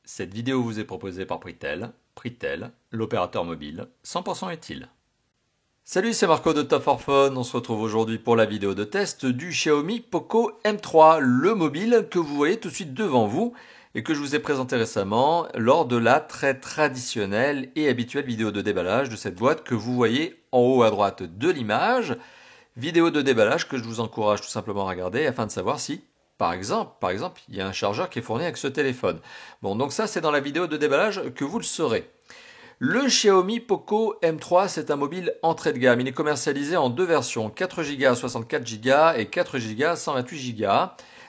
Cette vidéo vous est proposée par Pritel, l'opérateur mobile 100% utile. Salut, c'est Marco de Top 4 Phone. On se retrouve aujourd'hui pour la vidéo de test du Xiaomi Poco M3, le mobile que vous voyez tout de suite devant vous et que je vous ai présenté récemment lors de la très traditionnelle et habituelle vidéo de déballage de cette boîte que vous voyez en haut à droite de l'image. Vidéo de déballage que je vous encourage tout simplement à regarder afin de savoir si, par exemple, il y a un chargeur qui est fourni avec ce téléphone. Bon, donc ça c'est dans la vidéo de déballage que vous le saurez. Le Xiaomi Poco M3, c'est un mobile entrée de gamme. Il est commercialisé en deux versions, 4 Go 64 Go et 4 Go 128 Go.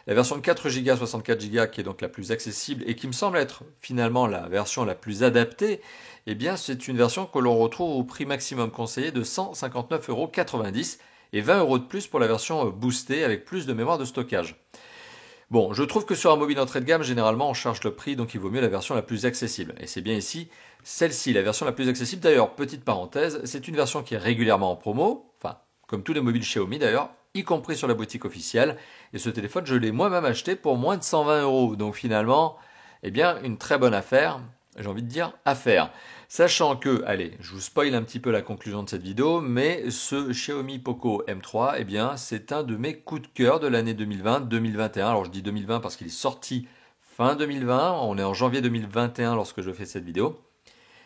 La version de 4 Go 64 Go qui est donc la plus accessible et qui me semble être finalement la version la plus adaptée, eh bien c'est une version que l'on retrouve au prix maximum conseillé de 159,90 € et 20 € de plus pour la version boostée avec plus de mémoire de stockage. Bon, je trouve que sur un mobile entrée de gamme, généralement, on charge le prix, donc il vaut mieux la version la plus accessible. Et c'est bien ici, celle-ci, la version la plus accessible. D'ailleurs, petite parenthèse, c'est une version qui est régulièrement en promo, enfin, comme tous les mobiles Xiaomi d'ailleurs, y compris sur la boutique officielle. Et ce téléphone, je l'ai moi-même acheté pour moins de 120 €. Donc finalement, eh bien, une très bonne affaire. J'ai envie de dire affaire. Sachant que, allez, je vous spoil un petit peu la conclusion de cette vidéo, mais ce Xiaomi Poco M3, eh bien, c'est un de mes coups de cœur de l'année 2020-2021. Alors je dis 2020 parce qu'il est sorti fin 2020, on est en janvier 2021 lorsque je fais cette vidéo.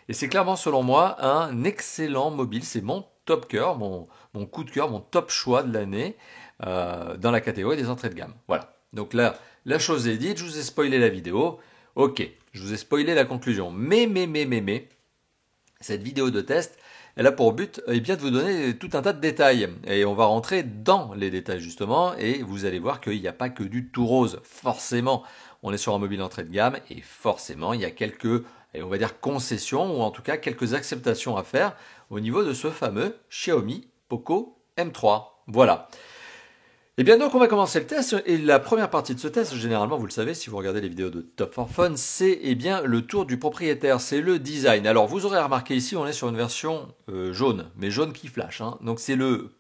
Et c'est clairement, selon moi, un excellent mobile. C'est mon top cœur, mon coup de cœur, mon top choix de l'année dans la catégorie des entrées de gamme. Voilà. Donc là, la chose est dite, je vous ai spoilé la vidéo. Ok, je vous ai spoilé la conclusion. Mais, cette vidéo de test, elle a pour but bien, de vous donner tout un tas de détails. Et on va rentrer dans les détails justement, et vous allez voir qu'il n'y a pas que du tout rose. Forcément, on est sur un mobile entrée de gamme, et forcément, il y a quelques, on va dire, concessions, ou en tout cas quelques acceptations à faire au niveau de ce fameux Xiaomi Poco M3. Voilà. Et bien donc on va commencer le test, et la première partie de ce test, généralement vous le savez si vous regardez les vidéos de Top 4 Phone, c'est bien le tour du propriétaire, c'est le design. Alors vous aurez remarqué ici on est sur une version jaune, mais jaune qui flash, hein. Donc c'est le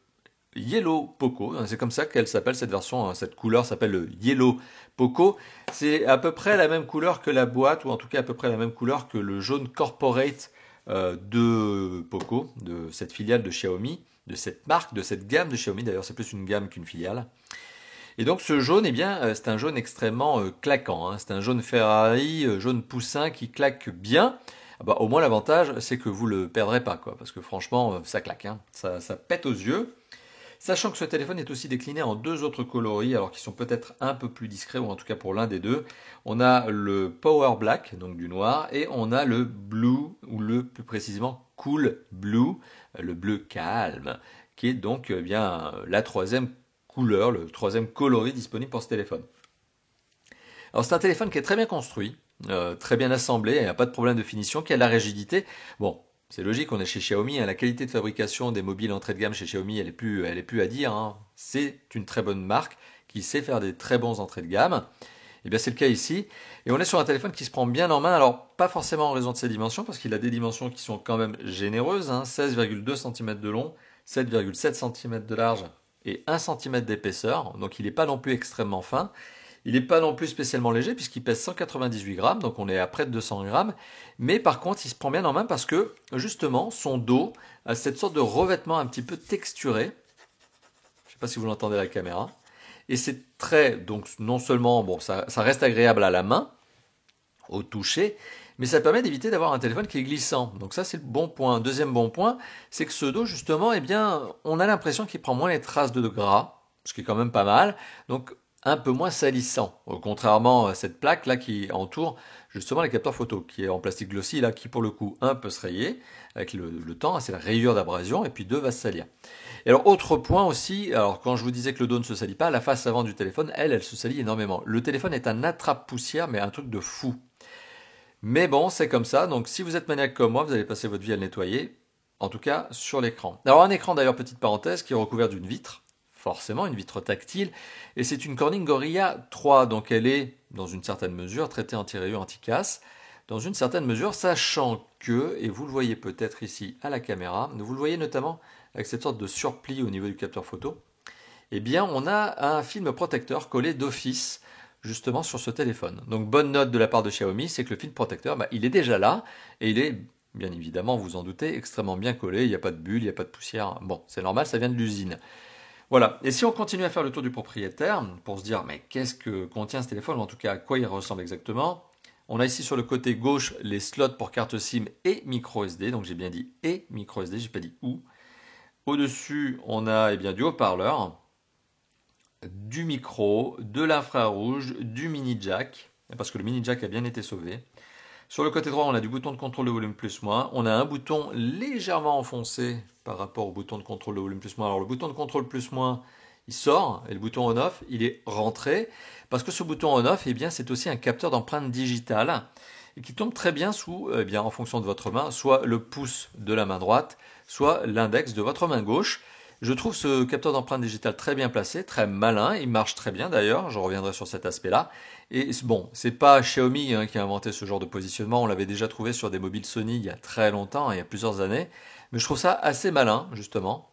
Yellow Poco, c'est comme ça qu'elle s'appelle cette version, cette couleur s'appelle le Yellow Poco. C'est à peu près la même couleur que la boîte, ou en tout cas à peu près la même couleur que le jaune corporate de Poco, de cette filiale de Xiaomi, de cette marque, de cette gamme de Xiaomi. D'ailleurs, c'est plus une gamme qu'une filiale. Et donc ce jaune, eh bien, c'est un jaune extrêmement claquant, hein. C'est un jaune Ferrari, jaune poussin qui claque bien. Ah bah, au moins l'avantage, c'est que vous le perdrez pas, quoi, parce que franchement, ça claque, hein. Ça pète aux yeux. Sachant que ce téléphone est aussi décliné en deux autres coloris, alors qui sont peut-être un peu plus discrets, ou en tout cas pour l'un des deux. On a le Power Black, donc du noir, et on a le Blue, ou le plus précisément Cool Blue, le bleu calme, qui est donc bien la troisième couleur, le troisième coloris disponible pour ce téléphone. Alors c'est un téléphone qui est très bien construit, très bien assemblé, il n'y a pas de problème de finition, qui a de la rigidité. Bon, c'est logique, on est chez Xiaomi, hein, la qualité de fabrication des mobiles entrée de gamme chez Xiaomi, elle est plus à dire, hein. C'est une très bonne marque qui sait faire des très bons entrées de gamme. Et bien c'est le cas ici. Et on est sur un téléphone qui se prend bien en main, alors pas forcément en raison de ses dimensions, parce qu'il a des dimensions qui sont quand même généreuses, hein, 16,2 cm de long, 7,7 cm de large et 1 cm d'épaisseur, donc il n'est pas non plus extrêmement fin. Il n'est pas non plus spécialement léger puisqu'il pèse 198 grammes, donc on est à près de 200 grammes. Mais par contre, il se prend bien en main parce que justement, son dos a cette sorte de revêtement un petit peu texturé. Je ne sais pas si vous l'entendez à la caméra. Et c'est très, donc non seulement, bon, ça reste agréable à la main, au toucher, mais ça permet d'éviter d'avoir un téléphone qui est glissant. Donc ça, c'est le bon point. Deuxième bon point, c'est que ce dos, justement, eh bien, on a l'impression qu'il prend moins les traces de gras, ce qui est quand même pas mal. Donc un peu moins salissant, contrairement à cette plaque là qui entoure justement les capteurs photo, qui est en plastique glossy là, qui pour le coup un peut se rayer avec le temps, c'est la rayure d'abrasion, et puis deux va se salir. Et alors autre point aussi, alors quand je vous disais que le dos ne se salit pas, la face avant du téléphone, elle se salit énormément. Le téléphone est un attrape-poussière, mais un truc de fou. Mais bon, c'est comme ça, donc si vous êtes maniaque comme moi, vous allez passer votre vie à le nettoyer, en tout cas sur l'écran. Alors un écran d'ailleurs, petite parenthèse, qui est recouvert d'une vitre, forcément une vitre tactile, et c'est une Corning Gorilla 3, donc elle est dans une certaine mesure traitée anti-rayures, anti-casse, dans une certaine mesure, sachant que, et vous le voyez peut-être ici à la caméra, vous le voyez notamment avec cette sorte de surpli au niveau du capteur photo, eh bien on a un film protecteur collé d'office justement sur ce téléphone. Donc bonne note de la part de Xiaomi, c'est que le film protecteur, il est déjà là et il est, bien évidemment, vous en doutez, extrêmement bien collé, il n'y a pas de bulles, il n'y a pas de poussière. Bon, c'est normal, ça vient de l'usine. Voilà, et si on continue à faire le tour du propriétaire, pour se dire, mais qu'est-ce que contient ce téléphone, ou en tout cas à quoi il ressemble exactement, on a ici sur le côté gauche les slots pour carte SIM et micro SD, donc j'ai bien dit et micro SD, j'ai pas dit ou. Au-dessus, on a du haut-parleur, du micro, de l'infrarouge, du mini jack, parce que le mini jack a bien été sauvé. Sur le côté droit, on a du bouton de contrôle de volume plus-moins. On a un bouton légèrement enfoncé par rapport au bouton de contrôle de volume plus-moins. Alors le bouton de contrôle plus-moins, il sort, et le bouton on-off, il est rentré, parce que ce bouton on-off, c'est aussi un capteur d'empreinte digitale, et qui tombe très bien sous, en fonction de votre main, soit le pouce de la main droite, soit l'index de votre main gauche. Je trouve ce capteur d'empreinte digitale très bien placé, très malin, il marche très bien d'ailleurs, je reviendrai sur cet aspect-là. Et bon, c'est pas Xiaomi qui a inventé ce genre de positionnement, on l'avait déjà trouvé sur des mobiles Sony il y a très longtemps, il y a plusieurs années, mais je trouve ça assez malin justement.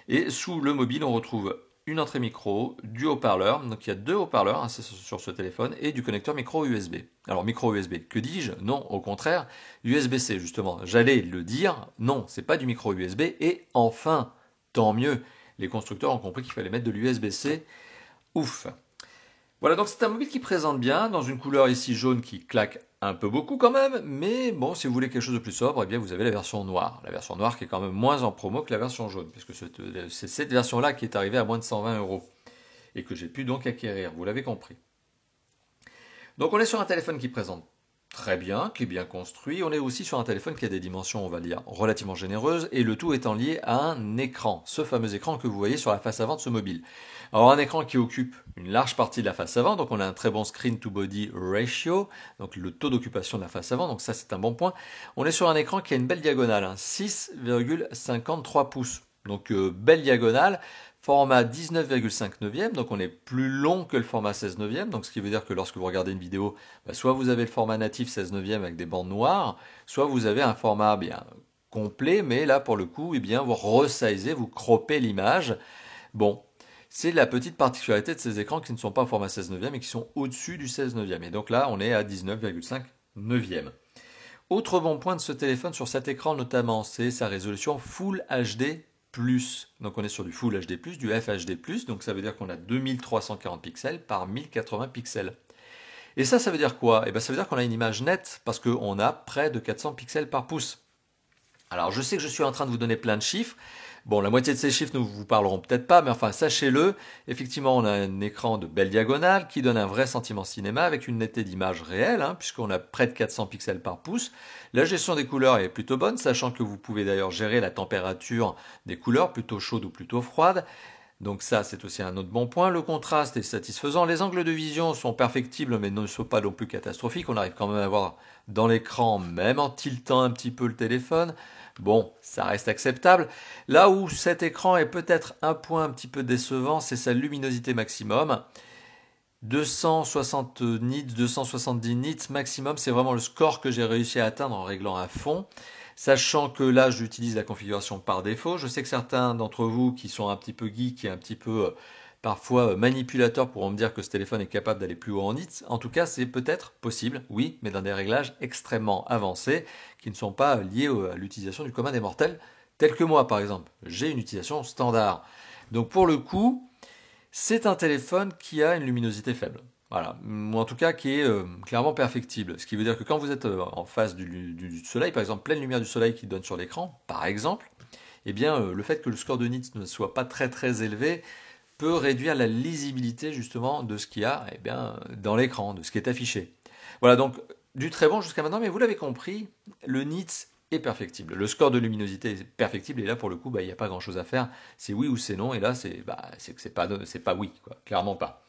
Et sous le mobile, on retrouve une entrée micro, du haut-parleur, donc il y a deux haut-parleurs sur ce téléphone, et du connecteur micro USB. Alors micro USB, que dis-je? Non, au contraire, USB-C justement. J'allais le dire, non, c'est pas du micro USB, et enfin, tant mieux, les constructeurs ont compris qu'il fallait mettre de l'USB-C. Ouf. Voilà, donc c'est un mobile qui présente bien, dans une couleur ici jaune qui claque un peu beaucoup quand même, mais bon, si vous voulez quelque chose de plus sobre, vous avez la version noire. La version noire qui est quand même moins en promo que la version jaune, puisque c'est cette version-là qui est arrivée à moins de 120 € et que j'ai pu donc acquérir, vous l'avez compris. Donc on est sur un téléphone qui présente très bien, qui est bien construit. On est aussi sur un téléphone qui a des dimensions, on va dire, relativement généreuses, et le tout étant lié à un écran, ce fameux écran que vous voyez sur la face avant de ce mobile. Alors un écran qui occupe une large partie de la face avant, donc on a un très bon screen to body ratio, donc le taux d'occupation de la face avant, donc ça c'est un bon point. On est sur un écran qui a une belle diagonale, 6,53 pouces, donc belle diagonale. Format 19,5 neuvième, donc on est plus long que le format 16 neuvième, donc ce qui veut dire que lorsque vous regardez une vidéo, soit vous avez le format natif 16 neuvième avec des bandes noires, soit vous avez un format complet, mais là pour le coup, vous resizez, vous croppez l'image. Bon, c'est la petite particularité de ces écrans qui ne sont pas au format 16 neuvième et qui sont au-dessus du 16 neuvième. Et donc là, on est à 19,5 neuvième. Autre bon point de ce téléphone sur cet écran notamment, c'est sa résolution Full HD+. Donc on est sur du Full HD+, du FHD+, donc ça veut dire qu'on a 2340 pixels par 1080 pixels. Et ça veut dire quoi? Ça veut dire qu'on a une image nette, parce qu'on a près de 400 pixels par pouce. Alors je sais que je suis en train de vous donner plein de chiffres. Bon, la moitié de ces chiffres ne vous parleront peut-être pas, mais enfin, sachez-le, effectivement, on a un écran de belle diagonale qui donne un vrai sentiment cinéma avec une netteté d'image réelle, puisqu'on a près de 400 pixels par pouce. La gestion des couleurs est plutôt bonne, sachant que vous pouvez d'ailleurs gérer la température des couleurs, plutôt chaude ou plutôt froide. Donc ça, c'est aussi un autre bon point. Le contraste est satisfaisant. Les angles de vision sont perfectibles, mais ne sont pas non plus catastrophiques. On arrive quand même à voir dans l'écran, même en tiltant un petit peu le téléphone. Bon, ça reste acceptable. Là où cet écran est peut-être un point un petit peu décevant, c'est sa luminosité maximum. 260 nits, 270 nits maximum, c'est vraiment le score que j'ai réussi à atteindre en réglant à fond. Sachant que là, j'utilise la configuration par défaut. Je sais que certains d'entre vous qui sont un petit peu geeks et un petit peu parfois manipulateurs pourront me dire que ce téléphone est capable d'aller plus haut en nits. En tout cas, c'est peut-être possible, oui, mais dans des réglages extrêmement avancés qui ne sont pas liés à l'utilisation du commun des mortels, tel que moi par exemple. J'ai une utilisation standard. Donc pour le coup, c'est un téléphone qui a une luminosité faible. Voilà, ou en tout cas qui est clairement perfectible. Ce qui veut dire que quand vous êtes en face du soleil, par exemple pleine lumière du soleil qui donne sur l'écran, par exemple, le fait que le score de nits ne soit pas très très élevé peut réduire la lisibilité justement de ce qu'il y a dans l'écran, de ce qui est affiché. Voilà, donc du très bon jusqu'à maintenant, mais vous l'avez compris, le nits est perfectible. Le score de luminosité est perfectible et là pour le coup, il n'y a pas grand chose à faire. C'est oui ou c'est non, et là c'est que c'est pas oui, quoi. Clairement pas.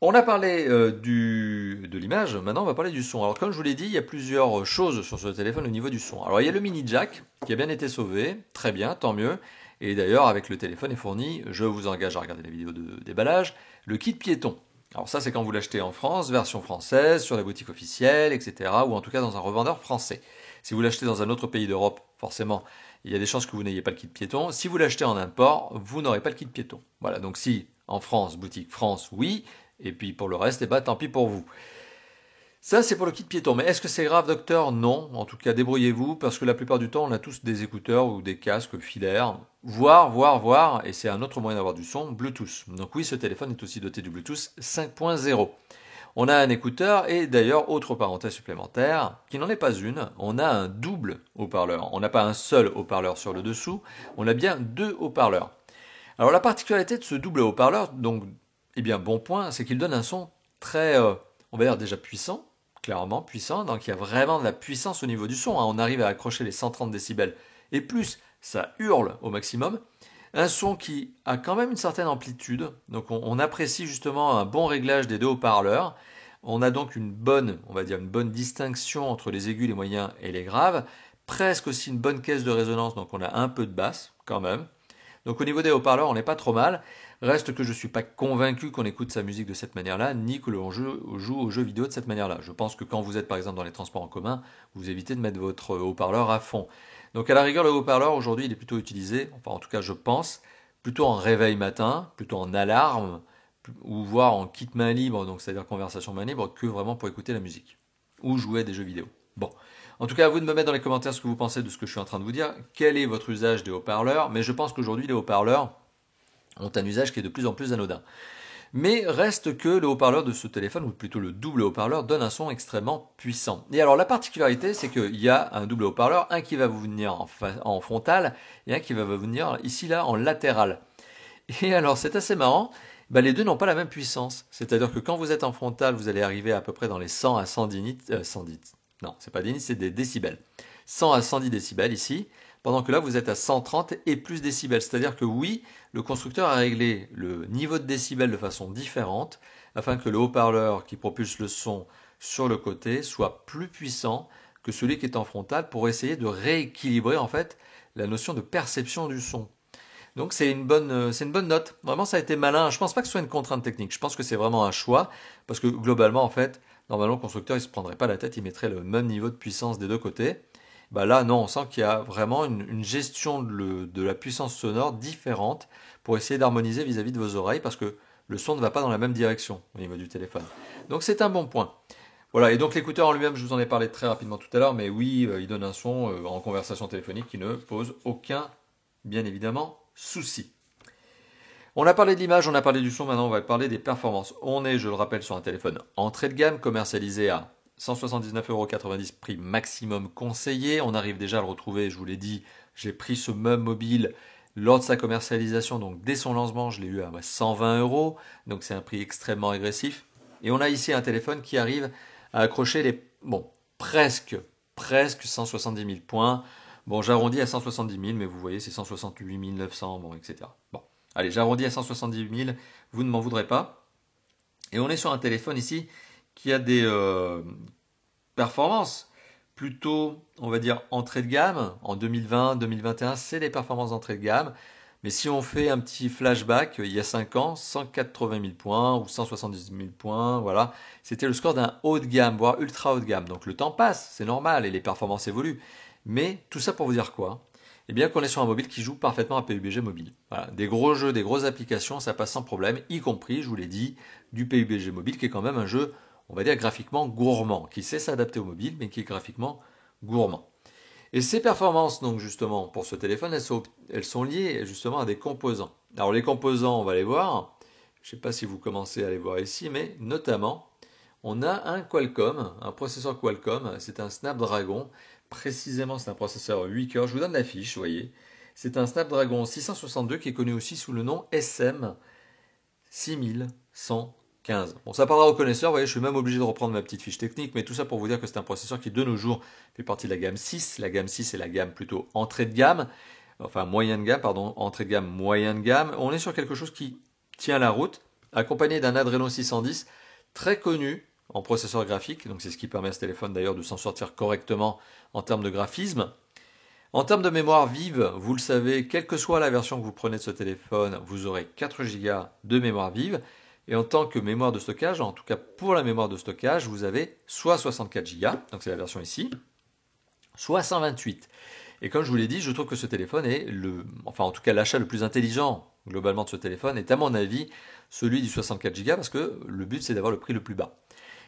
On a parlé de l'image, maintenant on va parler du son. Alors comme je vous l'ai dit, il y a plusieurs choses sur ce téléphone au niveau du son. Alors il y a le mini jack qui a bien été sauvé, très bien, tant mieux. Et d'ailleurs avec le téléphone est fourni, je vous engage à regarder la vidéo de déballage, le kit piéton. Alors ça c'est quand vous l'achetez en France, version française, sur la boutique officielle, etc. Ou en tout cas dans un revendeur français. Si vous l'achetez dans un autre pays d'Europe, forcément, il y a des chances que vous n'ayez pas le kit piéton. Si vous l'achetez en import, vous n'aurez pas le kit piéton. Voilà, donc si en France, boutique France, oui. Et puis pour le reste, tant pis pour vous. Ça, c'est pour le kit piéton. Mais est-ce que c'est grave, docteur? Non. En tout cas, débrouillez-vous, parce que la plupart du temps, on a tous des écouteurs ou des casques filaires, voire, et c'est un autre moyen d'avoir du son, Bluetooth. Donc oui, ce téléphone est aussi doté du Bluetooth 5.0. On a un écouteur, et d'ailleurs, autre parenthèse supplémentaire, qui n'en est pas une, on a un double haut-parleur. On n'a pas un seul haut-parleur sur le dessous, on a bien deux haut-parleurs. Alors la particularité de ce double haut-parleur, donc, bon point, c'est qu'il donne un son très, on va dire déjà puissant, clairement puissant, donc il y a vraiment de la puissance au niveau du son, hein. On arrive à accrocher les 130 décibels et plus, ça hurle au maximum. Un son qui a quand même une certaine amplitude, donc on apprécie justement un bon réglage des deux haut-parleurs. On a donc une bonne distinction entre les aigus, les moyens et les graves. Presque aussi une bonne caisse de résonance, donc on a un peu de basse quand même. Donc au niveau des haut-parleurs, on n'est pas trop mal. Reste que je ne suis pas convaincu qu'on écoute sa musique de cette manière-là, ni que l'on joue aux jeux vidéo de cette manière-là. Je pense que quand vous êtes par exemple dans les transports en commun, vous évitez de mettre votre haut-parleur à fond. Donc à la rigueur, le haut-parleur aujourd'hui, il est plutôt utilisé, enfin en tout cas je pense, plutôt en réveil matin, plutôt en alarme, ou voire en kit main libre, donc c'est-à-dire conversation main libre, que vraiment pour écouter la musique, ou jouer à des jeux vidéo. Bon, en tout cas, à vous de me mettre dans les commentaires ce que vous pensez de ce que je suis en train de vous dire. Quel est votre usage des haut-parleurs? Mais je pense qu'aujourd'hui, les haut-parleurs ont un usage qui est de plus en plus anodin. Mais reste que le haut-parleur de ce téléphone, ou plutôt le double haut-parleur, donne un son extrêmement puissant. Et alors la particularité, c'est qu'il y a un double haut-parleur, un qui va vous venir en frontal, et un qui va vous venir ici, là, en latéral. Et alors c'est assez marrant, les deux n'ont pas la même puissance. C'est-à-dire que quand vous êtes en frontal, vous allez arriver à peu près dans les 100 à 110 nits, non, c'est pas des nits, c'est des décibels. 100 à 110 décibels ici, pendant que là vous êtes à 130 et plus décibels. C'est-à-dire que oui, le constructeur a réglé le niveau de décibels de façon différente, afin que le haut-parleur qui propulse le son sur le côté soit plus puissant que celui qui est en frontal, pour essayer de rééquilibrer en fait la notion de perception du son. Donc c'est une bonne note. Vraiment, ça a été malin. Je pense pas que ce soit une contrainte technique. Je pense que c'est vraiment un choix, parce que globalement, en fait, normalement, le constructeur, il se prendrait pas la tête, il mettrait le même niveau de puissance des deux côtés. Là, non, on sent qu'il y a vraiment une gestion de la puissance sonore différente pour essayer d'harmoniser vis-à-vis de vos oreilles, parce que le son ne va pas dans la même direction au niveau du téléphone. Donc c'est un bon point. Voilà, et donc l'écouteur en lui-même, je vous en ai parlé très rapidement tout à l'heure, mais oui, il donne un son en conversation téléphonique qui ne pose aucun, bien évidemment, souci. On a parlé de l'image, on a parlé du son, maintenant on va parler des performances. On est, je le rappelle, sur un téléphone entrée de gamme, commercialisé à 179,90 € prix maximum conseillé. On arrive déjà à le retrouver, je vous l'ai dit, j'ai pris ce meuble mobile lors de sa commercialisation, donc dès son lancement, je l'ai eu à 120 €, donc c'est un prix extrêmement agressif. Et on a ici un téléphone qui arrive à accrocher les, presque 170 000 points. Bon, j'arrondis à 170 000, mais vous voyez, c'est 168 900, etc. Bon, allez, j'arrondis à 170 000, vous ne m'en voudrez pas. Et on est sur un téléphone ici qui a des performances plutôt, on va dire, entrée de gamme. En 2020, 2021, c'est des performances d'entrée de gamme. Mais si on fait un petit flashback, il y a 5 ans, 180 000 points ou 170 000 points, voilà. C'était le score d'un haut de gamme, voire ultra haut de gamme. Donc le temps passe, c'est normal, et les performances évoluent. Mais tout ça pour vous dire quoi? Eh bien qu'on est sur un mobile qui joue parfaitement à PUBG mobile. Voilà. Des gros jeux, des grosses applications, ça passe sans problème, y compris, je vous l'ai dit, du PUBG mobile, qui est quand même un jeu, on va dire, graphiquement gourmand, qui sait s'adapter au mobile, mais qui est graphiquement gourmand. Et ces performances, donc justement, pour ce téléphone, elles sont liées justement à des composants. Alors les composants, on va les voir. Je ne sais pas si vous commencez à les voir ici, mais notamment, on a un Qualcomm, un processeur Qualcomm, c'est un Snapdragon. Précisément, c'est un processeur 8 cœurs. Je vous donne la fiche, vous voyez. C'est un Snapdragon 662 qui est connu aussi sous le nom SM 6115. Bon, ça parlera aux connaisseurs, vous voyez, je suis même obligé de reprendre ma petite fiche technique, mais tout ça pour vous dire que c'est un processeur qui, de nos jours, fait partie de la gamme 6. La gamme 6 est la gamme plutôt entrée de gamme, enfin moyenne de gamme, pardon, entrée de gamme, moyenne de gamme. On est sur quelque chose qui tient la route, accompagné d'un Adreno 610, très connu en processeur graphique, donc c'est ce qui permet à ce téléphone d'ailleurs de s'en sortir correctement en termes de graphisme. En termes de mémoire vive, vous le savez, quelle que soit la version que vous prenez de ce téléphone, vous aurez 4 Go de mémoire vive. Et en tant que mémoire de stockage, en tout cas pour la mémoire de stockage, vous avez soit 64 Go, donc c'est la version ici, soit 128. Et comme je vous l'ai dit, je trouve que ce téléphone est en tout cas l'achat le plus intelligent globalement de ce téléphone est à mon avis celui du 64 Go parce que le but c'est d'avoir le prix le plus bas.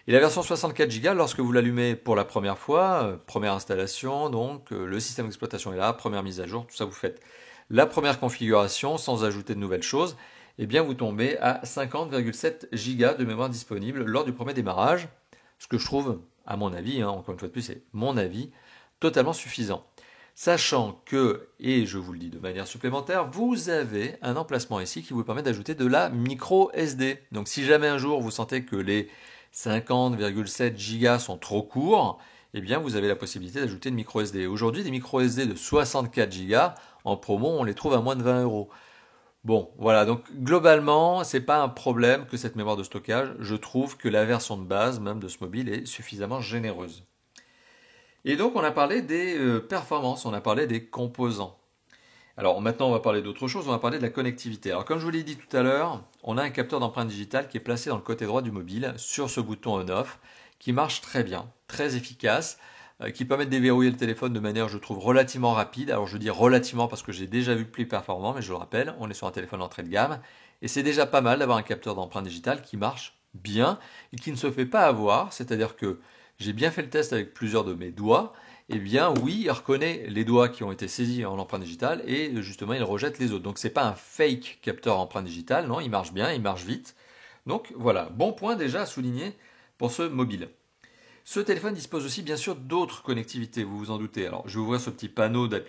Et la version 64 Go, lorsque vous l'allumez pour la première fois, première installation, donc le système d'exploitation est là, première mise à jour, tout ça vous faites la première configuration sans ajouter de nouvelles choses, eh bien vous tombez à 50,7 Go de mémoire disponible lors du premier démarrage, ce que je trouve, à mon avis, encore une fois de plus, c'est mon avis, totalement suffisant. Sachant que, et je vous le dis de manière supplémentaire, vous avez un emplacement ici qui vous permet d'ajouter de la micro SD. Donc si jamais un jour vous sentez que les 50,7 Go sont trop courts, eh bien vous avez la possibilité d'ajouter une micro SD. Aujourd'hui, des micro SD de 64 Go en promo, on les trouve à moins de 20 euros. Bon, voilà, donc globalement, c'est pas un problème que cette mémoire de stockage. Je trouve que la version de base, même de ce mobile, est suffisamment généreuse. Et donc, on a parlé des performances, on a parlé des composants. Alors maintenant, on va parler d'autre chose, on va parler de la connectivité. Alors comme je vous l'ai dit tout à l'heure, on a un capteur d'empreinte digitale qui est placé dans le côté droit du mobile, sur ce bouton on-off, qui marche très bien, très efficace, qui permet de déverrouiller le téléphone de manière, je trouve, relativement rapide. Alors je dis relativement parce que j'ai déjà vu plus performant, mais je le rappelle, on est sur un téléphone d'entrée de gamme, et c'est déjà pas mal d'avoir un capteur d'empreinte digitale qui marche bien et qui ne se fait pas avoir, c'est-à-dire que j'ai bien fait le test avec plusieurs de mes doigts, eh bien oui, il reconnaît les doigts qui ont été saisis en empreinte digitale et justement il rejette les autres. Donc c'est pas un fake capteur empreinte digitale, non, il marche bien, il marche vite. Donc voilà, bon point déjà à souligner pour ce mobile. Ce téléphone dispose aussi bien sûr d'autres connectivités, vous vous en doutez. Alors je vais ouvrir ce petit panneau de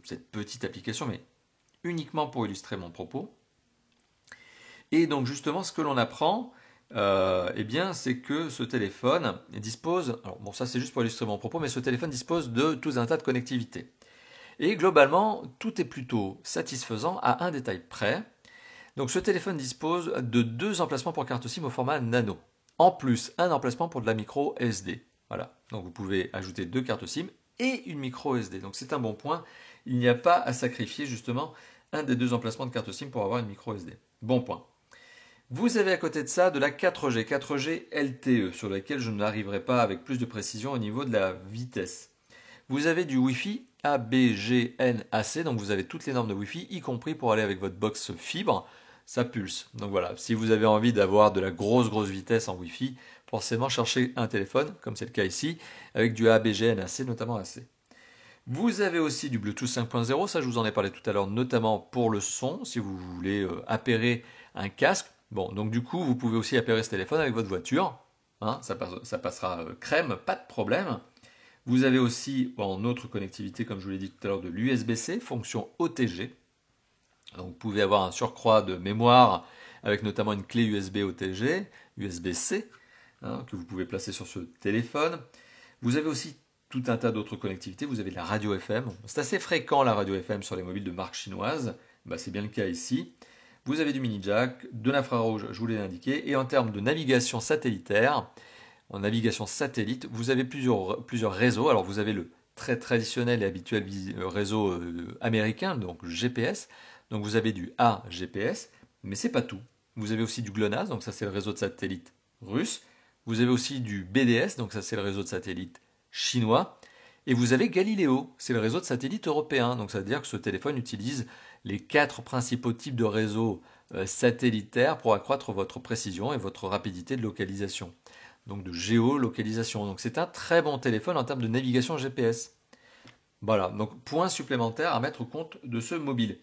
cette petite application, mais uniquement pour illustrer mon propos. Et donc justement ce que l'on apprend, eh bien, c'est que ce téléphone dispose, alors bon ça c'est juste pour illustrer mon propos, mais ce téléphone dispose de tout un tas de connectivités. Et globalement, tout est plutôt satisfaisant à un détail près. Donc ce téléphone dispose de 2 emplacements pour carte SIM au format nano. En plus, un emplacement pour de la micro SD. Voilà, donc vous pouvez ajouter 2 cartes SIM et une micro SD. Donc c'est un bon point, il n'y a pas à sacrifier justement un des 2 emplacements de carte SIM pour avoir une micro SD. Bon point. Vous avez à côté de ça de la 4G, 4G LTE, sur laquelle je n'arriverai pas avec plus de précision au niveau de la vitesse. Vous avez du Wi-Fi ABGNAC, donc vous avez toutes les normes de Wi-Fi, y compris pour aller avec votre box fibre, ça pulse. Donc voilà, si vous avez envie d'avoir de la grosse vitesse en Wi-Fi, forcément cherchez un téléphone, comme c'est le cas ici, avec du ABGNAC, notamment AC. Vous avez aussi du Bluetooth 5.0, ça je vous en ai parlé tout à l'heure, notamment pour le son, si vous voulez appairer un casque. Bon, donc du coup, vous pouvez aussi appairer ce téléphone avec votre voiture. Ça passera crème, pas de problème. Vous avez aussi, en autre connectivité, comme je vous l'ai dit tout à l'heure, de l'USB-C, fonction OTG. Donc vous pouvez avoir un surcroît de mémoire avec notamment une clé USB OTG, USB-C, que vous pouvez placer sur ce téléphone. Vous avez aussi tout un tas d'autres connectivités. Vous avez de la radio FM. C'est assez fréquent la radio FM sur les mobiles de marque chinoise. C'est bien le cas ici. Vous avez du mini jack, de l'infrarouge, je vous l'ai indiqué, et en termes de navigation satellitaire, en navigation satellite, vous avez plusieurs réseaux. Alors vous avez le très traditionnel et habituel réseau américain, donc GPS. Donc vous avez du AGPS, mais c'est pas tout. Vous avez aussi du GLONASS, donc ça c'est le réseau de satellite russe. Vous avez aussi du BDS, donc ça c'est le réseau de satellite chinois. Et vous avez Galileo, c'est le réseau de satellite européen. Donc ça veut dire que ce téléphone utilise les 4 principaux types de réseaux satellitaires pour accroître votre précision et votre rapidité de localisation. Donc de géolocalisation. Donc c'est un très bon téléphone en termes de navigation GPS. Voilà, donc point supplémentaire à mettre au compte de ce mobile.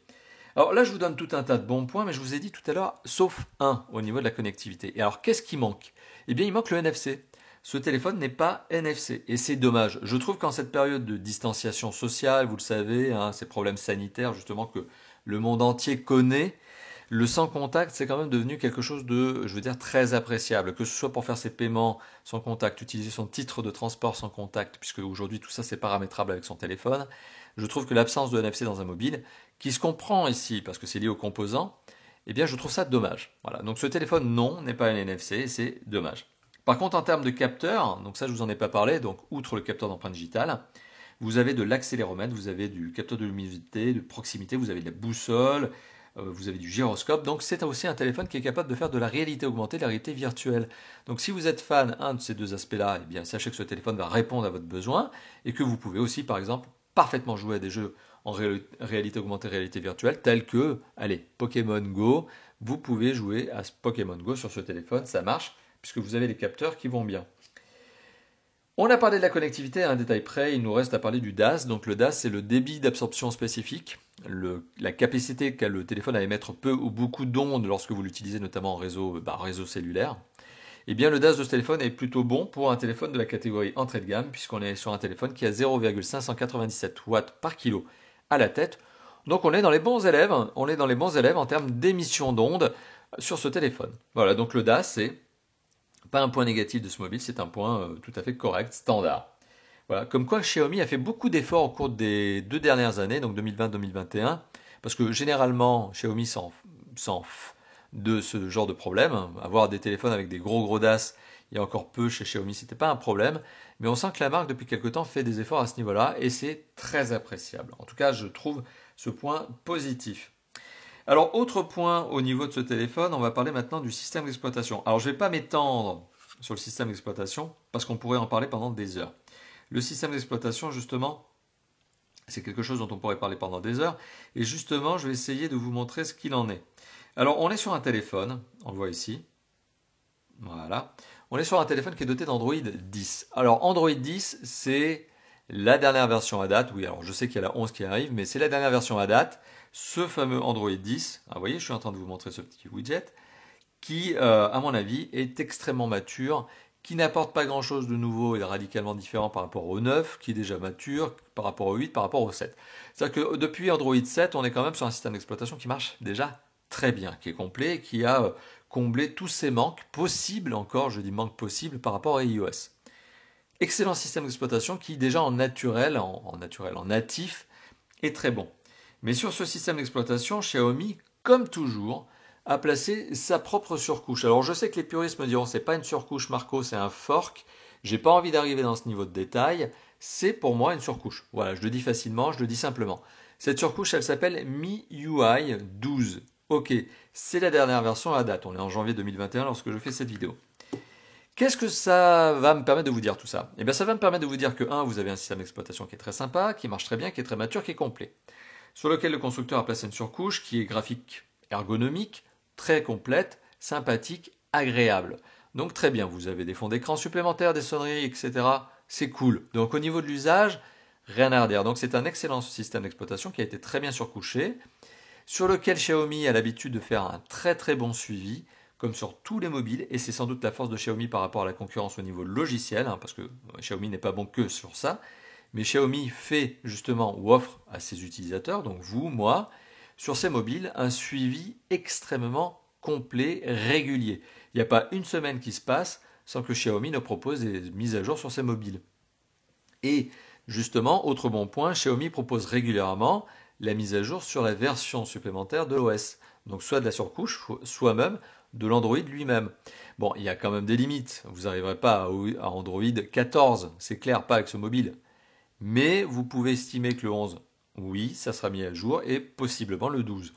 Alors là je vous donne tout un tas de bons points, mais je vous ai dit tout à l'heure, sauf un au niveau de la connectivité. Et alors qu'est-ce qui manque? Eh bien il manque le NFC. Ce téléphone n'est pas NFC et c'est dommage. Je trouve qu'en cette période de distanciation sociale, vous le savez, ces problèmes sanitaires justement que le monde entier connaît, le sans contact c'est quand même devenu quelque chose de, je veux dire, très appréciable. Que ce soit pour faire ses paiements sans contact, utiliser son titre de transport sans contact, puisque aujourd'hui tout ça c'est paramétrable avec son téléphone. Je trouve que l'absence de NFC dans un mobile, qui se comprend ici parce que c'est lié aux composants, eh bien je trouve ça dommage. Voilà. Donc ce téléphone non n'est pas un NFC et c'est dommage. Par contre, en termes de capteurs, donc ça je vous en ai pas parlé, donc outre le capteur d'empreinte digitale, vous avez de l'accéléromètre, vous avez du capteur de luminosité, de proximité, vous avez de la boussole, vous avez du gyroscope. Donc c'est aussi un téléphone qui est capable de faire de la réalité augmentée, de la réalité virtuelle. Donc si vous êtes fan de ces 2 aspects-là, eh bien sachez que ce téléphone va répondre à votre besoin et que vous pouvez aussi par exemple parfaitement jouer à des jeux en réalité augmentée, réalité virtuelle, tels que, allez, Pokémon Go. Vous pouvez jouer à Pokémon Go sur ce téléphone, ça marche, puisque vous avez les capteurs qui vont bien. On a parlé de la connectivité à un détail près, il nous reste à parler du DAS. Donc le DAS, c'est le débit d'absorption spécifique, la capacité qu'a le téléphone à émettre peu ou beaucoup d'ondes lorsque vous l'utilisez notamment en réseau cellulaire. Eh bien le DAS de ce téléphone est plutôt bon pour un téléphone de la catégorie entrée de gamme, puisqu'on est sur un téléphone qui a 0,597 watts par kilo à la tête. Donc on est dans les bons élèves, en termes d'émission d'ondes sur ce téléphone. Voilà, donc le DAS, c'est pas un point négatif de ce mobile, c'est un point tout à fait correct, standard. Voilà, comme quoi Xiaomi a fait beaucoup d'efforts au cours des 2 dernières années, donc 2020-2021, parce que généralement Xiaomi s'en de ce genre de problème. Avoir des téléphones avec des gros DAS, il y a encore peu chez Xiaomi, c'était pas un problème, mais on sent que la marque depuis quelque temps fait des efforts à ce niveau-là et c'est très appréciable. En tout cas, je trouve ce point positif. Alors, autre point au niveau de ce téléphone, on va parler maintenant du système d'exploitation. Alors, je ne vais pas m'étendre sur le système d'exploitation parce qu'on pourrait en parler pendant des heures. Le système d'exploitation, justement, c'est quelque chose dont on pourrait parler pendant des heures. Et justement, je vais essayer de vous montrer ce qu'il en est. Alors, on est sur un téléphone, on le voit ici. Voilà. On est sur un téléphone qui est doté d'Android 10. Alors, Android 10, c'est la dernière version à date. Oui, alors je sais qu'il y a la 11 qui arrive, mais c'est la dernière version à date. Ce fameux Android 10, vous voyez, je suis en train de vous montrer ce petit widget, qui, à mon avis, est extrêmement mature, qui n'apporte pas grand-chose de nouveau et radicalement différent par rapport au 9, qui est déjà mature, par rapport au 8, par rapport au 7. C'est-à-dire que depuis Android 7, on est quand même sur un système d'exploitation qui marche déjà très bien, qui est complet, qui a comblé tous ces manques possibles, encore, je dis manques possibles, par rapport à iOS. Excellent système d'exploitation qui, déjà en naturel, en natif, est très bon. Mais sur ce système d'exploitation, Xiaomi, comme toujours, a placé sa propre surcouche. Alors je sais que les puristes me diront c'est pas une surcouche Marco, c'est un fork. J'ai pas envie d'arriver dans ce niveau de détail. C'est pour moi une surcouche. Voilà, je le dis facilement, je le dis simplement. Cette surcouche, elle s'appelle MIUI 12. Ok, c'est la dernière version à date. On est en janvier 2021 lorsque je fais cette vidéo. Qu'est-ce que ça va me permettre de vous dire tout ça? Eh bien ça va me permettre de vous dire que 1, vous avez un système d'exploitation qui est très sympa, qui marche très bien, qui est très mature, qui est complet. Sur lequel le constructeur a placé une surcouche qui est graphique, ergonomique, très complète, sympathique, agréable. Donc très bien, vous avez des fonds d'écran supplémentaires, des sonneries, etc. C'est cool. Donc au niveau de l'usage, rien à redire. Donc c'est un excellent système d'exploitation qui a été très bien surcouché, sur lequel Xiaomi a l'habitude de faire un très bon suivi, comme sur tous les mobiles, et c'est sans doute la force de Xiaomi par rapport à la concurrence au niveau logiciel, parce que Xiaomi n'est pas bon que sur ça, mais Xiaomi fait justement ou offre à ses utilisateurs, donc vous, moi, sur ces mobiles, un suivi extrêmement complet, régulier. Il n'y a pas une semaine qui se passe sans que Xiaomi ne propose des mises à jour sur ses mobiles. Et justement, autre bon point, Xiaomi propose régulièrement la mise à jour sur la version supplémentaire de l'OS. Donc soit de la surcouche, soit même de l'Android lui-même. Bon, il y a quand même des limites. Vous n'arriverez pas à Android 14, c'est clair, pas avec ce mobile. Mais vous pouvez estimer que le 11, oui, ça sera mis à jour, et possiblement le 12.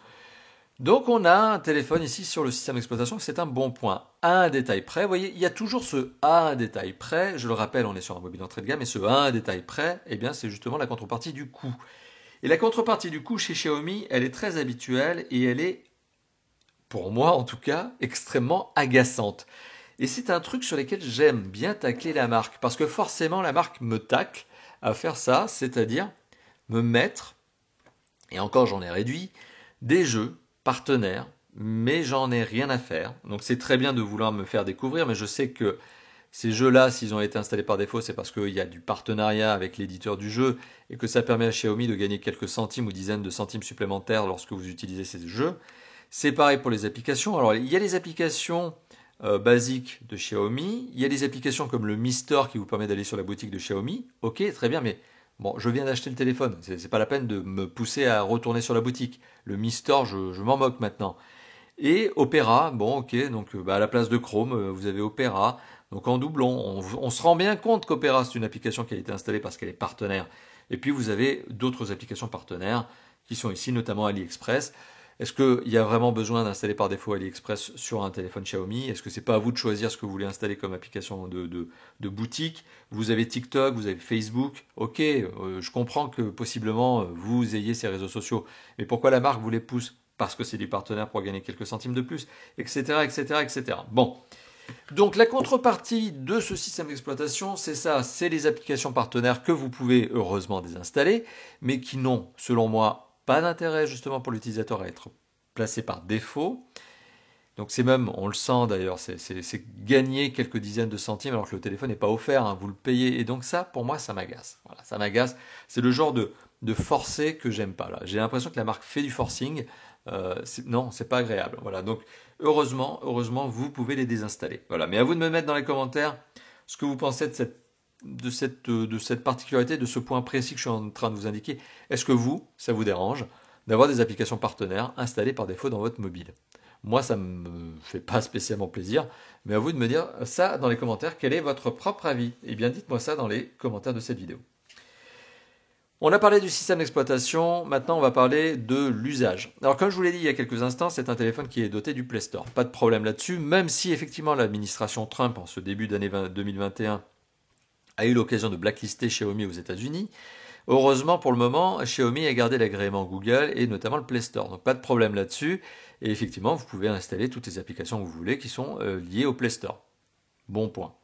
Donc on a un téléphone ici sur le système d'exploitation, c'est un bon point. À un détail près, vous voyez, il y a toujours ce à un détail près. Je le rappelle, on est sur un mobile entrée de gamme, et ce à un détail près, eh bien, c'est justement la contrepartie du coût. Et la contrepartie du coût chez Xiaomi, elle est très habituelle, et elle est, pour moi en tout cas, extrêmement agaçante. Et c'est un truc sur lequel j'aime bien tacler la marque, parce que forcément la marque me tacle à faire ça, c'est-à-dire me mettre, et encore j'en ai réduit, des jeux partenaires, mais j'en ai rien à faire. Donc c'est très bien de vouloir me faire découvrir, mais je sais que ces jeux-là, s'ils ont été installés par défaut, c'est parce qu'il y a du partenariat avec l'éditeur du jeu et que ça permet à Xiaomi de gagner quelques centimes ou dizaines de centimes supplémentaires lorsque vous utilisez ces jeux. C'est pareil pour les applications. Alors il y a les applications basiques de Xiaomi, il y a des applications comme le Mi Store qui vous permet d'aller sur la boutique de Xiaomi. Ok, très bien, mais bon, je viens d'acheter le téléphone, c'est pas la peine de me pousser à retourner sur la boutique. Le Mi Store, je m'en moque maintenant. Et Opera, bon ok, donc à la place de Chrome, vous avez Opera. Donc en doublon, on se rend bien compte qu'Opera c'est une application qui a été installée parce qu'elle est partenaire. Et puis vous avez d'autres applications partenaires qui sont ici, notamment AliExpress. Est-ce qu'il y a vraiment besoin d'installer par défaut AliExpress sur un téléphone Xiaomi? Est-ce que c'est pas à vous de choisir ce que vous voulez installer comme application de boutique? Vous avez TikTok, vous avez Facebook. Ok, je comprends que possiblement vous ayez ces réseaux sociaux. Mais pourquoi la marque vous les pousse? Parce que c'est du partenaire pour gagner quelques centimes de plus, etc., etc., etc. Bon. Donc la contrepartie de ce système d'exploitation, c'est ça, c'est les applications partenaires que vous pouvez heureusement désinstaller, mais qui n'ont, selon moi, pas d'intérêt justement pour l'utilisateur à être placé par défaut. Donc c'est même, on le sent d'ailleurs, c'est gagner quelques dizaines de centimes alors que le téléphone n'est pas offert, hein, vous le payez. Et donc ça, pour moi, ça m'agace. Voilà, ça m'agace. C'est le genre de forcer que j'aime pas. Là, j'ai l'impression que la marque fait du forcing. Non, c'est pas agréable. Voilà, donc heureusement, vous pouvez les désinstaller. Voilà, mais à vous de me mettre dans les commentaires ce que vous pensez de cette particularité, de ce point précis que je suis en train de vous indiquer. Est-ce que ça vous dérange d'avoir des applications partenaires installées par défaut dans votre mobile? Moi, ça ne me fait pas spécialement plaisir, mais à vous de me dire ça dans les commentaires. Quel est votre propre avis? Eh bien, dites-moi ça dans les commentaires de cette vidéo. On a parlé du système d'exploitation, maintenant on va parler de l'usage. Alors comme je vous l'ai dit il y a quelques instants, c'est un téléphone qui est doté du Play Store. Pas de problème là-dessus, même si effectivement l'administration Trump en ce début d'année 2021 a eu l'occasion de blacklister Xiaomi aux États-Unis. Heureusement pour le moment, Xiaomi a gardé l'agrément Google et notamment le Play Store. Donc pas de problème là-dessus. Et effectivement, vous pouvez installer toutes les applications que vous voulez qui sont liées au Play Store. Bon point.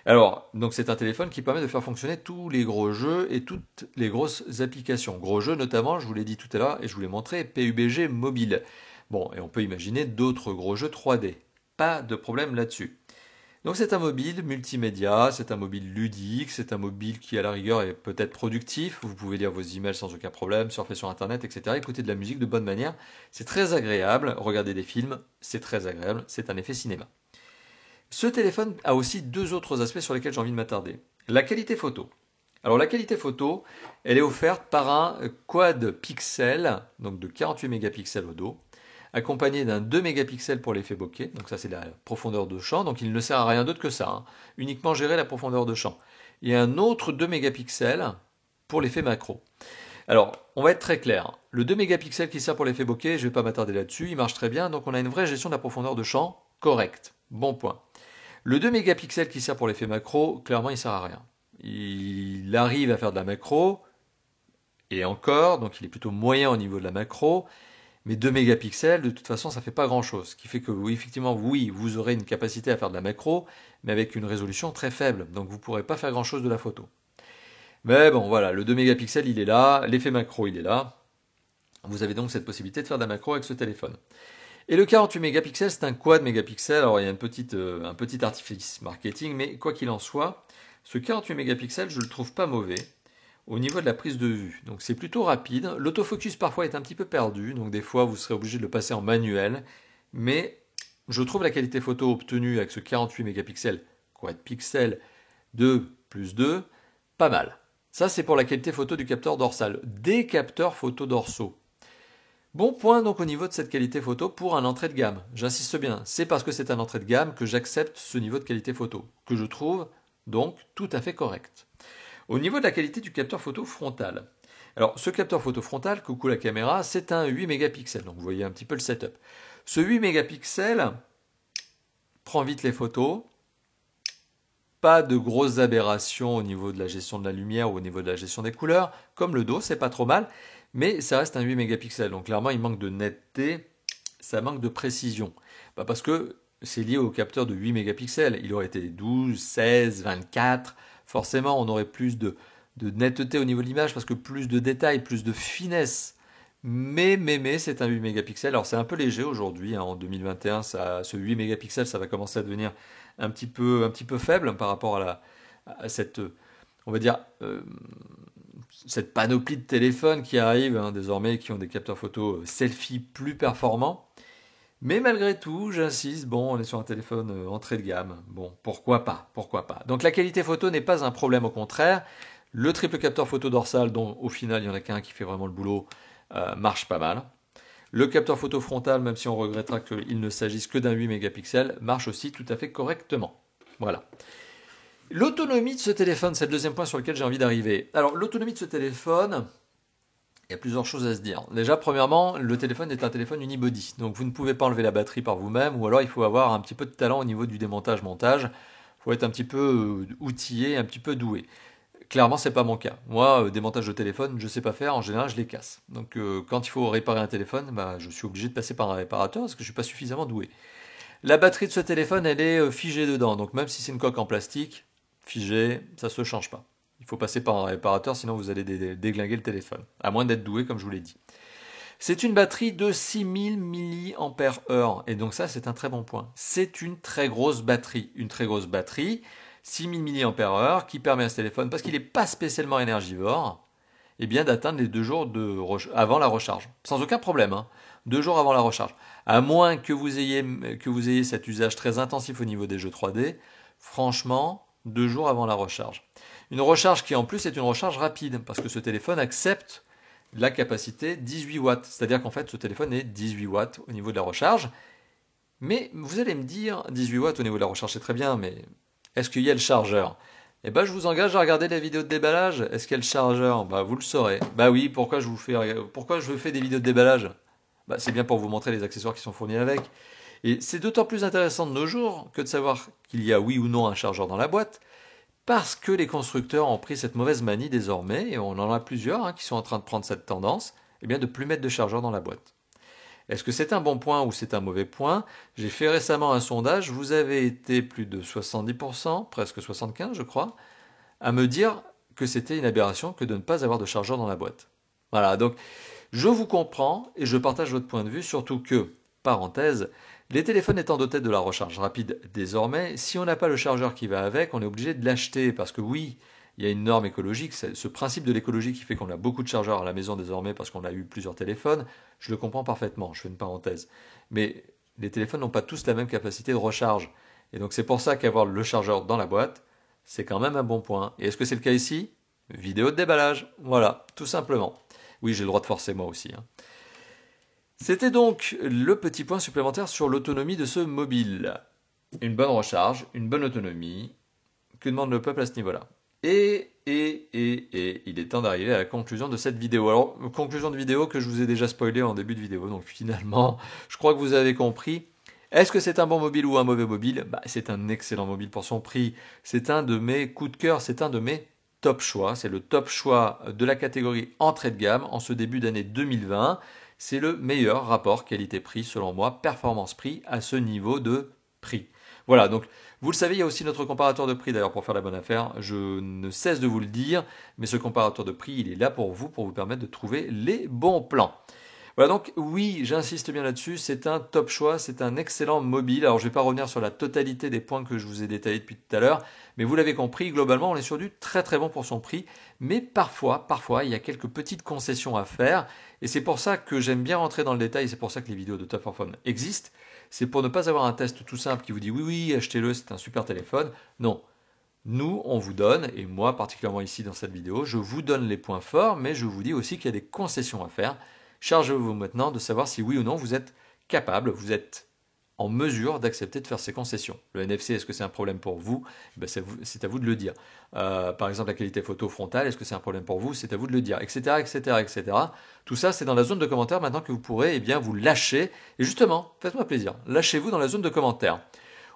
Alors, donc c'est un téléphone qui permet de faire fonctionner tous les gros jeux et toutes les grosses applications. Gros jeux notamment, je vous l'ai dit tout à l'heure et je vous l'ai montré, PUBG mobile. Bon, et on peut imaginer d'autres gros jeux 3D. Pas de problème là-dessus. Donc c'est un mobile multimédia, c'est un mobile ludique, c'est un mobile qui à la rigueur est peut-être productif. Vous pouvez lire vos emails sans aucun problème, surfer sur internet, etc. Écouter de la musique de bonne manière. C'est très agréable. Regarder des films, c'est très agréable. C'est un effet cinéma. Ce téléphone a aussi deux autres aspects sur lesquels j'ai envie de m'attarder. La qualité photo. Alors la qualité photo, elle est offerte par un quad pixel, donc de 48 mégapixels au dos, accompagné d'un 2 mégapixels pour l'effet bokeh, donc ça c'est la profondeur de champ, donc il ne sert à rien d'autre que ça, hein, uniquement gérer la profondeur de champ. Et un autre 2 mégapixels pour l'effet macro. Alors, on va être très clair, le 2 mégapixels qui sert pour l'effet bokeh, je ne vais pas m'attarder là-dessus, il marche très bien, donc on a une vraie gestion de la profondeur de champ correcte, bon point. Le 2 mégapixels qui sert pour l'effet macro, clairement il ne sert à rien. Il arrive à faire de la macro, et encore, donc il est plutôt moyen au niveau de la macro, mais 2 mégapixels, de toute façon, ça ne fait pas grand-chose. Ce qui fait que, oui, effectivement, oui, vous aurez une capacité à faire de la macro, mais avec une résolution très faible. Donc, vous ne pourrez pas faire grand-chose de la photo. Mais bon, voilà, le 2 mégapixels, il est là. L'effet macro, il est là. Vous avez donc cette possibilité de faire de la macro avec ce téléphone. Et le 48 mégapixels, c'est un quad mégapixels. Alors, il y a un petit artifice marketing, mais quoi qu'il en soit, ce 48 mégapixels, je ne le trouve pas mauvais au niveau de la prise de vue. Donc c'est plutôt rapide. L'autofocus parfois est un petit peu perdu, donc des fois vous serez obligé de le passer en manuel. Mais je trouve la qualité photo obtenue avec ce 48 mégapixels quad pixel 2 plus 2 pas mal. Ça c'est pour la qualité photo du capteur dorsal. Des capteurs photo dorsaux. Bon point donc au niveau de cette qualité photo pour un entrée de gamme. J'insiste bien, c'est parce que c'est un entrée de gamme que j'accepte ce niveau de qualité photo, que je trouve donc tout à fait correct. Au niveau de la qualité du capteur photo frontal. Alors, ce capteur photo frontal, coucou la caméra, c'est un 8 mégapixels. Donc, vous voyez un petit peu le setup. Ce 8 mégapixels prend vite les photos. Pas de grosses aberrations au niveau de la gestion de la lumière ou au niveau de la gestion des couleurs. Comme le dos, c'est pas trop mal. Mais ça reste un 8 mégapixels. Donc, clairement, il manque de netteté. Ça manque de précision. Parce que c'est lié au capteur de 8 mégapixels. Il aurait été 12, 16, 24. Forcément, on aurait plus de netteté au niveau de l'image parce que plus de détails, plus de finesse. Mais c'est un 8 mégapixels. Alors c'est un peu léger aujourd'hui, hein, en 2021, ce 8 mégapixels, ça va commencer à devenir un petit peu faible par rapport à cette, on va dire, cette panoplie de téléphones qui arrivent, hein, désormais, qui ont des capteurs photo selfie plus performants. Mais malgré tout, j'insiste, bon, on est sur un téléphone entrée de gamme. Bon, pourquoi pas. Donc la qualité photo n'est pas un problème, au contraire. Le triple capteur photo dorsal, dont au final il n'y en a qu'un qui fait vraiment le boulot, marche pas mal. Le capteur photo frontal, même si on regrettera qu'il ne s'agisse que d'un 8 mégapixels, marche aussi tout à fait correctement. Voilà. L'autonomie de ce téléphone, c'est le deuxième point sur lequel j'ai envie d'arriver. Alors l'autonomie de ce téléphone, Il y a plusieurs choses à se dire. Déjà, premièrement, le téléphone est un téléphone unibody, donc vous ne pouvez pas enlever la batterie par vous-même, ou alors il faut avoir un petit peu de talent au niveau du démontage-montage. Il faut être un petit peu outillé, un petit peu doué. Clairement, c'est pas mon cas. Moi, démontage de téléphone, je sais pas faire. En général, je les casse. Donc, quand il faut réparer un téléphone, bah, je suis obligé de passer par un réparateur parce que je suis pas suffisamment doué. La batterie de ce téléphone, elle est figée dedans. Donc, même si c'est une coque en plastique, figée, ça se change pas. Il faut passer par un réparateur, sinon vous allez déglinguer le téléphone. À moins d'être doué, comme je vous l'ai dit. C'est une batterie de 6000 mAh. Et donc ça, c'est un très bon point. C'est une très grosse batterie. Une très grosse batterie, 6000 mAh, qui permet à ce téléphone, parce qu'il n'est pas spécialement énergivore, eh bien d'atteindre les 2 jours avant la recharge. Sans aucun problème. Hein. 2 jours avant la recharge. À moins que vous ayez cet usage très intensif au niveau des jeux 3D, franchement, 2 jours avant la recharge. Une recharge qui en plus est une recharge rapide, parce que ce téléphone accepte la capacité 18 watts. C'est-à-dire qu'en fait, ce téléphone est 18 watts au niveau de la recharge. Mais vous allez me dire, 18 watts au niveau de la recharge, c'est très bien, mais est-ce qu'il y a le chargeur? Eh ben, je vous engage à regarder la vidéo de déballage. Est-ce qu'il y a le chargeur? Bah, vous le saurez. Bah oui, pourquoi je fais des vidéos de déballage? Bah, c'est bien pour vous montrer les accessoires qui sont fournis avec. Et c'est d'autant plus intéressant de nos jours que de savoir qu'il y a oui ou non un chargeur dans la boîte, parce que les constructeurs ont pris cette mauvaise manie désormais, et on en a plusieurs qui sont en train de prendre cette tendance, eh bien de plus mettre de chargeur dans la boîte. Est-ce que c'est un bon point ou c'est un mauvais point? J'ai fait récemment un sondage, vous avez été plus de 70%, presque 75% je crois, à me dire que c'était une aberration que de ne pas avoir de chargeur dans la boîte. Voilà, donc je vous comprends et je partage votre point de vue, surtout que, parenthèse, les téléphones étant dotés de la recharge rapide désormais, si on n'a pas le chargeur qui va avec, on est obligé de l'acheter parce que oui, il y a une norme écologique, c'est ce principe de l'écologie qui fait qu'on a beaucoup de chargeurs à la maison désormais parce qu'on a eu plusieurs téléphones, je le comprends parfaitement, je fais une parenthèse. Mais les téléphones n'ont pas tous la même capacité de recharge. Et donc c'est pour ça qu'avoir le chargeur dans la boîte, c'est quand même un bon point. Et est-ce que c'est le cas ici? Vidéo de déballage, voilà, tout simplement. Oui, j'ai le droit de forcer moi aussi. Hein. C'était donc le petit point supplémentaire sur l'autonomie de ce mobile. Une bonne recharge, une bonne autonomie. Que demande le peuple à ce niveau-là? Et il est temps d'arriver à la conclusion de cette vidéo. Alors, conclusion de vidéo que je vous ai déjà spoilé en début de vidéo, donc finalement, je crois que vous avez compris. Est-ce que c'est un bon mobile ou un mauvais mobile? Bah, c'est un excellent mobile pour son prix. C'est un de mes coups de cœur, c'est un de mes top choix. C'est le top choix de la catégorie entrée de gamme en ce début d'année 2020. C'est le meilleur rapport qualité-prix selon moi, performance-prix à ce niveau de prix. Voilà, donc vous le savez, il y a aussi notre comparateur de prix d'ailleurs pour faire la bonne affaire. Je ne cesse de vous le dire, mais ce comparateur de prix, il est là pour vous permettre de trouver les bons plans. Voilà, donc oui, j'insiste bien là-dessus, c'est un top choix, c'est un excellent mobile. Alors je ne vais pas revenir sur la totalité des points que je vous ai détaillés depuis tout à l'heure, mais vous l'avez compris, globalement on est sur du très très bon pour son prix, mais parfois il y a quelques petites concessions à faire, et c'est pour ça que j'aime bien rentrer dans le détail, c'est pour ça que les vidéos de Top for Phone existent, c'est pour ne pas avoir un test tout simple qui vous dit oui, achetez-le, c'est un super téléphone. Non. Nous, on vous donne, et moi particulièrement ici dans cette vidéo, je vous donne les points forts, mais je vous dis aussi qu'il y a des concessions à faire. Chargez-vous maintenant de savoir si oui ou non vous êtes capable, vous êtes en mesure d'accepter de faire ces concessions. Le NFC, est-ce que c'est un problème pour vous? C'est à vous de le dire. Par exemple, la qualité photo frontale, est-ce que c'est un problème pour vous? C'est à vous de le dire, etc., etc., etc. Tout ça, c'est dans la zone de commentaires maintenant que vous pourrez vous lâcher. Et justement, faites-moi plaisir, lâchez-vous dans la zone de commentaires.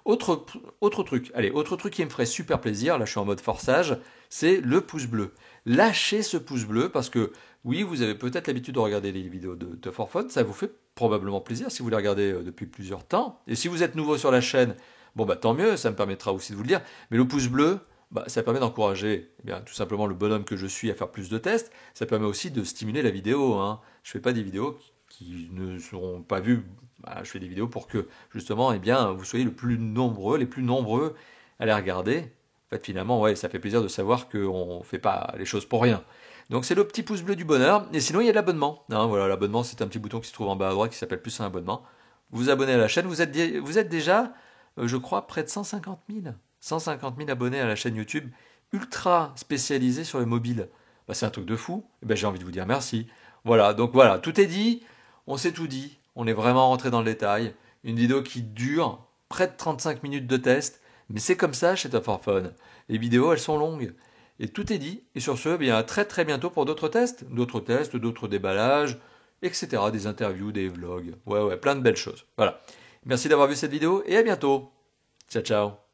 Autre truc qui me ferait super plaisir, là je suis en mode forçage, c'est le pouce bleu. Lâchez ce pouce bleu parce que oui, vous avez peut-être l'habitude de regarder les vidéos de Top for Phone, ça vous fait probablement plaisir si vous les regardez depuis plusieurs temps. Et si vous êtes nouveau sur la chaîne, bon bah tant mieux, ça me permettra aussi de vous le dire. Mais le pouce bleu, ça permet d'encourager tout simplement le bonhomme que je suis à faire plus de tests. Ça permet aussi de stimuler la vidéo. Hein. Je ne fais pas des vidéos qui ne seront pas vues. Je fais des vidéos pour que justement vous soyez les plus nombreux à les regarder. En fait, finalement, ouais, ça fait plaisir de savoir qu'on ne fait pas les choses pour rien. Donc c'est le petit pouce bleu du bonheur. Et sinon, il y a l'abonnement. Hein, voilà, l'abonnement, c'est un petit bouton qui se trouve en bas à droite qui s'appelle plus un abonnement. Vous vous abonnez à la chaîne. Vous êtes déjà, je crois, près de 150 000. 150 000 abonnés à la chaîne YouTube ultra spécialisée sur les mobiles. C'est un truc de fou. J'ai envie de vous dire merci. Voilà, donc voilà, tout est dit. On s'est tout dit. On est vraiment rentré dans le détail. Une vidéo qui dure près de 35 minutes de test. Mais c'est comme ça chez Top for Phone. Les vidéos, elles sont longues. Et tout est dit. Et sur ce, bien, à très très bientôt pour d'autres tests, d'autres déballages, etc. Des interviews, des vlogs. Ouais, plein de belles choses. Voilà. Merci d'avoir vu cette vidéo et à bientôt. Ciao, ciao.